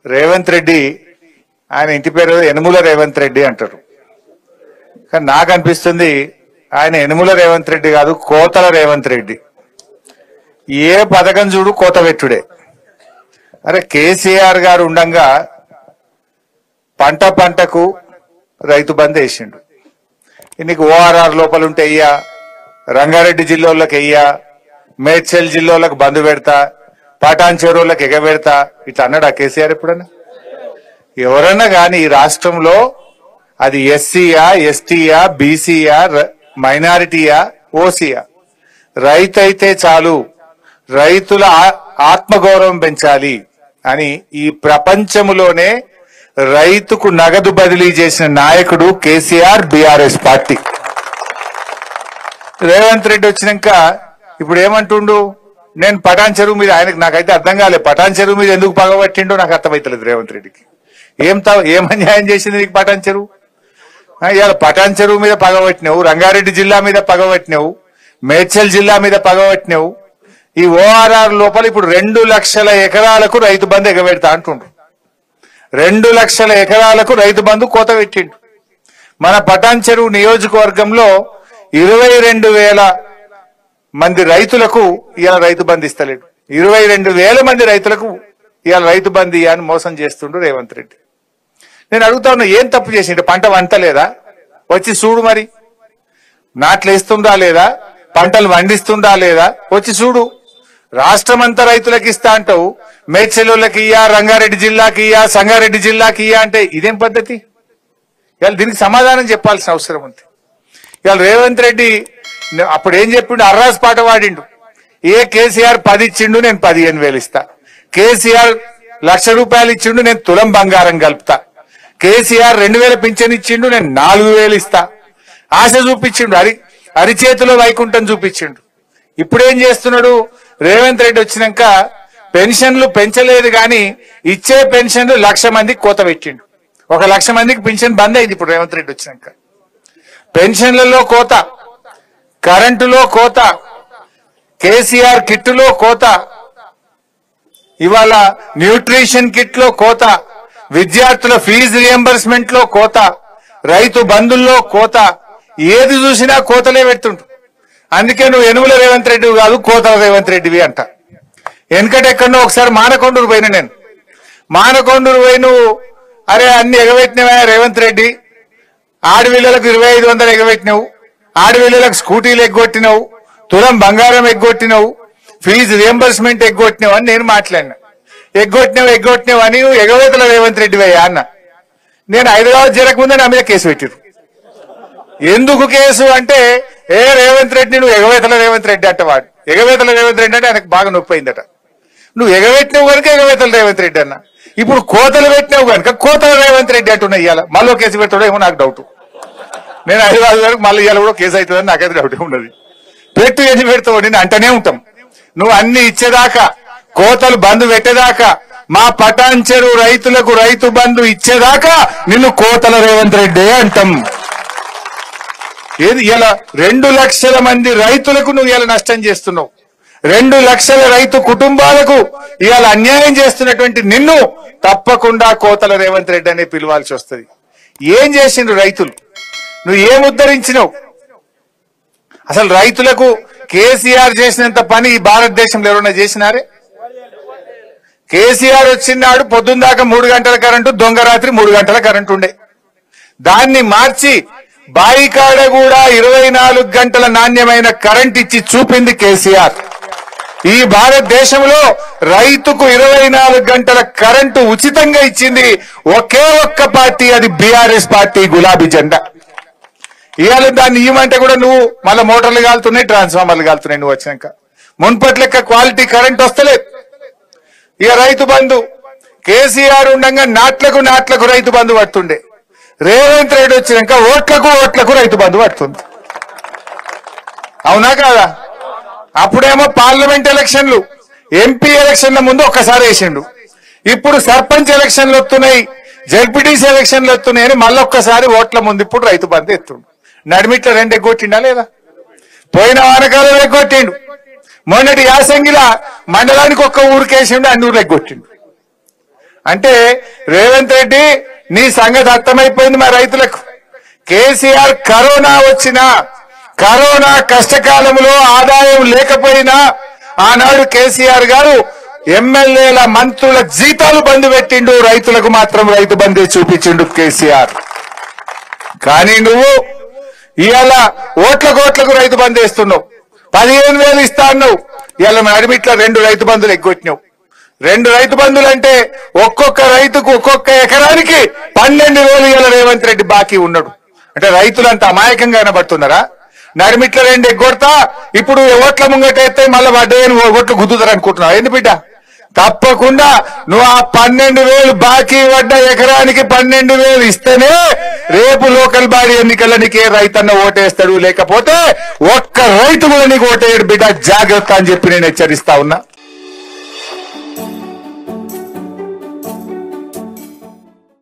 రేవంత్ రెడ్డి ఆయన ఇంటి పేరు యనుమల రేవంత్ రెడ్డి అంటారు. కానీ నాకు అనిపిస్తుంది ఆయన యనుమల రేవంత్ రెడ్డి కాదు, కోతల రేవంత్ రెడ్డి. ఏ పథకం చూడు కోత పెట్టుడే. అరే కేసీఆర్ గారు ఉండంగా పంటకు రైతు బంద్ వేసిండు. నీకు ఓఆర్ఆర్ లోపల ఉంటే అయ్యా, రంగారెడ్డి జిల్లాలకు అయ్యా, మేడ్చల్ జిల్లాలకు బంద్ పెడతా, పటాన్ చెరువులకు ఎగబెడతా ఇట్లా అన్నాడు ఆ కేసీఆర్ ఎప్పుడన్నా? ఎవరన్నా కానీ ఈ రాష్ట్రంలో అది ఎస్సీయా, ఎస్టీయా, బీసీయా, మైనారిటీయా, ఓసీయా, రైతు అయితే చాలు, రైతుల ఆత్మగౌరవం పెంచాలి అని ఈ ప్రపంచంలోనే రైతుకు నగదు బదిలీ చేసిన నాయకుడు కేసీఆర్, బీఆర్ఎస్ పార్టీ. రేవంత్ రెడ్డి వచ్చినాక ఇప్పుడు ఏమంటుండు, నేను పటాన్ చెరువు మీద, ఆయనకు నాకైతే అర్థం కాలేదు పటాన్ చెరువు మీద ఎందుకు పగబట్టిండో నాకు అర్థమైతలేదు రేవంత్ రెడ్డికి. ఏం అన్యాయం చేసింది నీకు పటాన్ చెరువు? ఇవాళ పటాన్ చెరువు మీద పగబట్టినావు, రంగారెడ్డి జిల్లా మీద పగబట్టినావు, మేడ్చల్ జిల్లా మీద పగబట్టినావు. ఈ ఓఆర్ఆర్ లోపల ఇప్పుడు 2 లక్షల ఎకరాలకు రైతు బంధు ఎగబెడతా అంటుండ్రు. 2 లక్షల ఎకరాలకు రైతు బంధు కోత పెట్టిండు. మన పటాన్ చెరువు నియోజకవర్గంలో 22,000 మంది రైతులకు ఇవాళ రైతు బంధు ఇస్తలేడు. 22,000 మంది రైతులకు ఇవాళ రైతు బంధు అని మోసం చేస్తుండ్రు రేవంత్ రెడ్డి. నేను అడుగుతా ఉన్నా, ఏం తప్పు చేసిండు? పంట వంటలేదా? వచ్చి చూడు, మరి నాట్లు వేస్తుందా లేదా, పంటలు వండిస్తుందా లేదా వచ్చి చూడు. రాష్ట్రం అంతా రైతులకు ఇస్తా అంటావు, మేడ్చల్లోకి ఇయ్యా, రంగారెడ్డి జిల్లాకి ఇయ్యా, సంగారెడ్డి జిల్లాకి ఇయ్యా అంటే ఇదేం పద్ధతి? ఇవాళ దీనికి సమాధానం చెప్పాల్సిన అవసరం ఉంది. ఇవాళ రేవంత్ రెడ్డి అప్పుడు ఏం చెప్పిండు? అర్రాస్ పాట వాడిండు. కేసీఆర్ 10 ఇచ్చిండు, నేను 15,000 ఇస్తా. కేసీఆర్ 1,00,000 రూపాయలు ఇచ్చిండు, నేను తులం బంగారం కలుపుతా. కేసీఆర్ 2,000 పింఛన్ ఇచ్చిండు, నేను 4,000 ఇస్తా. ఆశ చూపించిండు, అరిచేతిలో వైకుంఠం చూపించిండు. ఇప్పుడేం చేస్తున్నాడు రేవంత్ రెడ్డి? వచ్చినాక పెన్షన్లు పెంచలేదు గాని ఇచ్చే పెన్షన్లు 1,00,000 మందికి కోత పెట్టిండు. 1,00,000 మందికి పెన్షన్ బంద్ అయింది ఇప్పుడు రేవంత్ రెడ్డి వచ్చినాక. పెన్షన్లలో కోత, కరెంటులో కోత, కేసీఆర్ కిట్లో కోత, ఇవాళ న్యూట్రిషన్ కిట్ లో కోత, విద్యార్థుల ఫీజు రియంబర్స్మెంట్ లో కోత, రైతు బంధుల్లో కోత, ఏది చూసినా కోతలే పెడుతుంటు. అందుకే నువ్వు యనుమల రేవంత్ రెడ్డి కాదు, కోతల రేవంత్ రెడ్డివి అంట. వెనకటెక్కడో ఒకసారి మానకొండూరు పోయిన నేను. మానకొండూరు పోయి నువ్వు అరే అన్ని ఎగబెట్టినవా రేవంత్ రెడ్డి, ఆడపిల్లలకు 2,500 ఎగబెట్టినావు, ఆడపిల్లలకు స్కూటీలు ఎగ్గొట్టినావు, తులం బంగారం ఎగ్గొట్టినావు, ఫీజు రియంబర్స్మెంట్ ఎగ్గొట్టినావు అని నేను మాట్లాడినా. ఎగ్గొట్టినావు అని నువ్వు ఎగవేతల రేవంత్ రెడ్డి అయ్యా అన్న. నేను హైదరాబాద్ జరగకముందే నా మీద కేసు పెట్టిరు. ఎందుకు కేసు అంటే, రేవంత్ రెడ్డి నువ్వు ఎగవేతల రేవంత్ రెడ్డి అంటవాడు. ఎగవేతల రేవంత్ రెడ్డి అంటే ఆయనకు బాగా నొప్పి అయిందట. నువ్వు ఎగవేట్టినావు కనుక ఎగవేతల రేవంత్ రెడ్డి అన్న. ఇప్పుడు కోతలు పెట్టినావు కనుక కోతల రేవంత్ రెడ్డి అంటున్నా. ఇవాళ మళ్ళీ కేసు పెడతాడో ఏమో నాకు డౌట్. నేను హైదరాబాద్ వరకు మళ్ళీ ఇవాళ కూడా కేసు అవుతుందని నాకైతే డౌట్ ఉన్నది. పెట్టు ఎన్ని పెడతావు నేను అంటనే ఉంటాం. నువ్వు అన్ని ఇచ్చేదాకా, కోతలు బంధు పెట్టేదాకా, మా పటాన్ చెరువు రైతులకు రైతు బంధు ఇచ్చేదాకా నిన్ను కోతల రేవంత్ రెడ్డి అంటాం. ఏది ఇలా 2 లక్షల మంది రైతులకు నువ్వు ఇలా నష్టం చేస్తున్నావు. 2 లక్షల రైతు కుటుంబాలకు ఇవాళ అన్యాయం చేస్తున్నటువంటి నిన్ను తప్పకుండా కోతల రేవంత్ రెడ్డి అనే పిలవాల్సి వస్తుంది. ఏం చేసిండ్రు రైతులు? నువ్వు ఏం ఉద్ధరించినావు? అసలు రైతులకు కేసీఆర్ చేసినంత పని ఈ భారతదేశంలో ఎవరన్నా చేసినారే? కేసీఆర్ వచ్చినాడు పొద్దున్న దాకా 3 గంటల కరెంటు, దొంగ రాత్రి 3 గంటల కరెంటు ఉండే. దాన్ని మార్చి బాయికాడ కూడా 24 గంటల నాణ్యమైన కరెంట్ ఇచ్చి చూపింది కేసీఆర్. ఈ భారతదేశంలో రైతుకు 24 గంటల కరెంటు ఉచితంగా ఇచ్చింది ఒకే ఒక్క పార్టీ, అది బీఆర్ఎస్ పార్టీ, గులాబీ జెండా. ఇవాళ దాన్ని ఇవ్వమంటే కూడా నువ్వు మళ్ళీ మోటార్లు కాలుతున్నాయి, ట్రాన్స్ఫార్మర్లు కాలుతున్నాయి. నువ్వు వచ్చినాక మున్పటి లెక్క క్వాలిటీ కరెంట్ వస్తలేదు. ఇక రైతు బంధు కేసీఆర్ ఉండగా నాట్లకు రైతు బంధు పడుతుండే. రేవంత్ రెడ్డి వచ్చినాక ఓట్లకు రైతు బంధు పడుతుంది. అవునా కాదా? అప్పుడేమో పార్లమెంట్ ఎలక్షన్లు, ఎంపీ ఎలక్షన్ల ముందు ఒక్కసారి వేసిండు. ఇప్పుడు సర్పంచ్ ఎలక్షన్లు వస్తున్నాయి, జడ్పీటీసీ ఎలక్షన్లు వస్తున్నాయని మళ్ళొక్కసారి ఓట్ల ముందు ఇప్పుడు రైతు బంధు ఎత్తుండు. నడిమిట్ల 2 ఎగ్గొట్టిండా లేదా? పోయిన వానకాలం ఎగ్గొట్టిండు. మొన్నటి యాసంగిలా మండలానికి ఒక్క ఊరికేసిండు, అన్ని ఊర్లు ఎగ్గొట్టిండు. అంటే రేవంత్ రెడ్డి నీ సంగతి అర్థమైపోయింది మా రైతులకు. కేసీఆర్ కరోనా వచ్చినా, కరోనా కష్టకాలంలో ఆదాయం లేకపోయినా ఆనాడు కేసీఆర్ గారు ఎమ్మెల్యేల మంత్రుల జీతాలు బంద్ పెట్టిండు, రైతులకు మాత్రం రైతు బంధు చూపించిండు కేసీఆర్. కానీ నువ్వు ఇవాళ ఓట్లకు రైతు బంధు వేస్తున్నావు, 15,000 ఇస్తా అన్నావు. ఇవాళ నడిమిట్ల 2 రైతు బంధులు ఎగ్గొట్టినావు. 2 రైతు బంధులు అంటే ఒక్కొక్క రైతుకు ఒక్కొక్క ఎకరానికి 12,000 ఇవాళ రేవంత్ రెడ్డి బాకీ ఉన్నాడు. అంటే రైతులంతా అమాయకంగా కనబడుతున్నారా? నడిమిట్ల 2 ఎగ్గొడతా, ఇప్పుడు ఓట్ల ముంగటేస్తే మళ్ళీ వడ్డేని ఓట్లు గుద్దుతారు అనుకుంటున్నావు. ఏంది బిడ్డ? తప్పకుండా నువ్వు ఆ 12,000 బాకీ పడ్డ ఎకరానికి 12,000 ఇస్తేనే రేపు లోకల్ బాడీ ఎన్నికల్లో నీకే రైతన్న ఓటేస్తాడు, లేకపోతే ఒక్క రైతు కూడా నీకు ఓటేయడు బిడ్డ, జాగ్రత్త అని చెప్పి నేను హెచ్చరిస్తా ఉన్నా.